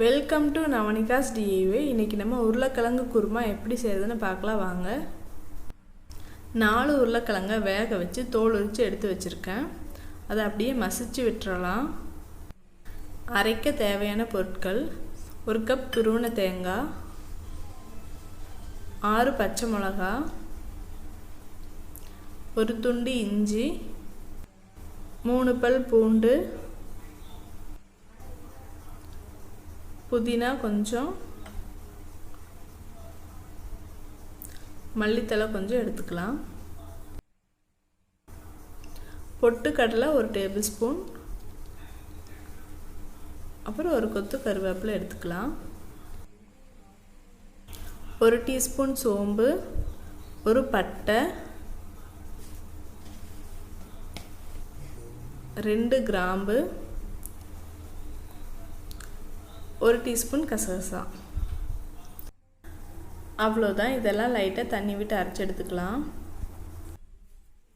Welcome to நவனிகாஸ் DIY. இன்றைக்கி நம்ம உருளைக்கிழங்கு குருமா எப்படி செய்கிறதுன்னு பார்க்கலாம் வாங்க. 4 உருளைக்கிழங்கை வேக வச்சு தோல் உரித்து எடுத்து வச்சுருக்கேன். அதை அப்படியே மசிச்சு விட்டுறலாம். அரைக்க தேவையான பொருட்கள்: 1 கப் துருவன தேங்காய், 6 பச்சை மிளகா, 1 துண்டு இஞ்சி, 3 பல் பூண்டு, புதினா கொஞ்சம், மல்லித்தலை கொஞ்சம் எடுத்துக்கலாம். பொட்டுக்கடலை 1 டேபிள் ஸ்பூன், அப்புறம் 1 கொத்து கருவேப்பிலை எடுத்துக்கலாம். 1 டீஸ்பூன் சோம்பு, 1 பட்டை, 2 கிராம்பு, 1 டீஸ்பூன் கசகசா. அவ்வளோதான். இதெல்லாம் லைட்டாக தண்ணி விட்டு அரைச்சி எடுத்துக்கலாம்.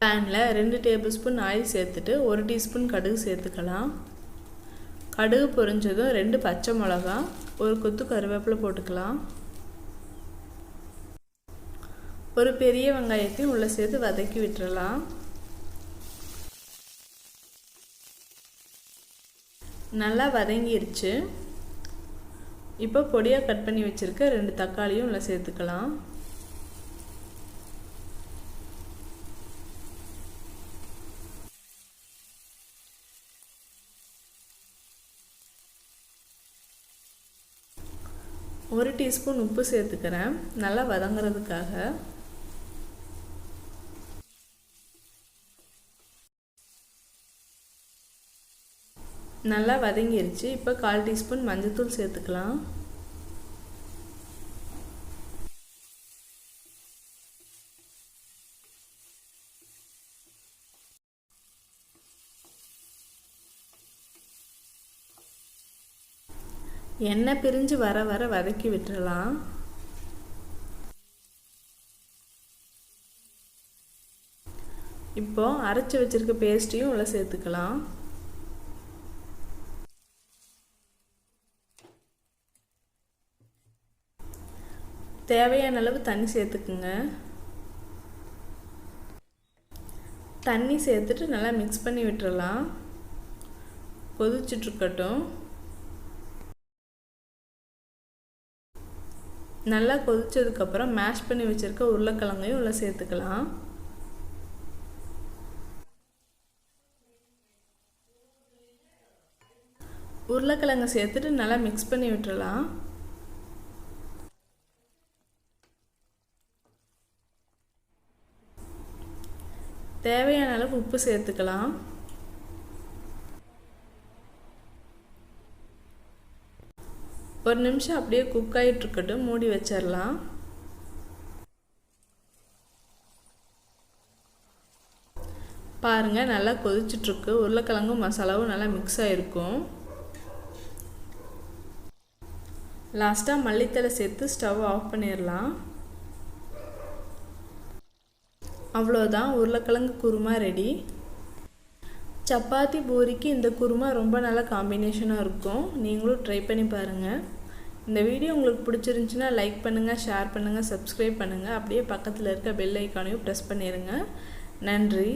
பேனில் 2 டேபிள் ஸ்பூன் ஆயில் சேர்த்துட்டு 1 டீஸ்பூன் கடுகு சேர்த்துக்கலாம். கடுகு பொரிஞ்சதும் 2 பச்சை மிளகா, 1 கொத்து கருவேப்பிலை போட்டுக்கலாம். ஒரு பெரிய வெங்காயத்தையும் உள்ளே சேர்த்து வதக்கி விட்டுறலாம். நல்லா வதங்கிருச்சு. இப்போ பொடியாக கட் பண்ணி வச்சுருக்க 2 தக்காளியும் உள்ள சேர்த்துக்கலாம். ஒரு டீஸ்பூன் உப்பு சேர்த்துக்கிறேன், நல்லா வதங்குறதுக்காக. நல்லா வதங்கிருச்சு. இப்போ 1/4 டீஸ்பூன் மஞ்சள்தூள் சேர்த்துக்கலாம். எண்ணெய் பிரிஞ்சு வர வதக்கி விட்டுறலாம். இப்போ அரைச்சி வச்சிருக்க பேஸ்ட்டையும் உள்ள சேர்த்துக்கலாம். தேவையான அளவு தண்ணி சேர்த்துக்குங்க. தண்ணி சேர்த்துட்டு நல்லா மிக்ஸ் பண்ணி விட்டுறலாம். கொதிச்சுட்ருக்கட்டும். நல்லா கொதிச்சதுக்கப்புறம் மேஷ் பண்ணி வச்சுருக்க உருளைக்கிழங்கையும் உள்ள சேர்த்துக்கலாம். உருளைக்கிழங்கை சேர்த்துட்டு நல்லா மிக்ஸ் பண்ணி விட்டுறலாம். தேவையான அளவு உப்பு சேர்த்துக்கலாம். ஒரு நிமிஷம் அப்படியே குக் ஆகிட்டு இருக்கட்டும், மூடி வச்சிடலாம். பாருங்கள், நல்லா கொதிச்சுட்ருக்கு. உருளைக்கிழங்கும் மசாலாவும் நல்லா மிக்ஸ் ஆகிருக்கும். லாஸ்ட்டாக மல்லித்தலை சேர்த்து ஸ்டவ் ஆஃப் பண்ணிடலாம். அவ்வளோதான், உருளைக்கிழங்கு குருமா ரெடி. சப்பாத்தி பூரிக்கு இந்த குருமா ரொம்ப நல்ல காம்பினேஷனாக இருக்கும். நீங்களும் ட்ரை பண்ணி பாருங்கள். இந்த வீடியோ உங்களுக்கு பிடிச்சிருந்துச்சுன்னா லைக் பண்ணுங்கள், ஷேர் பண்ணுங்கள், சப்ஸ்கிரைப் பண்ணுங்கள். அப்படியே பக்கத்தில் இருக்க பெல் ஐக்கானையும் ப்ரெஸ் பண்ணிடுங்க. நன்றி.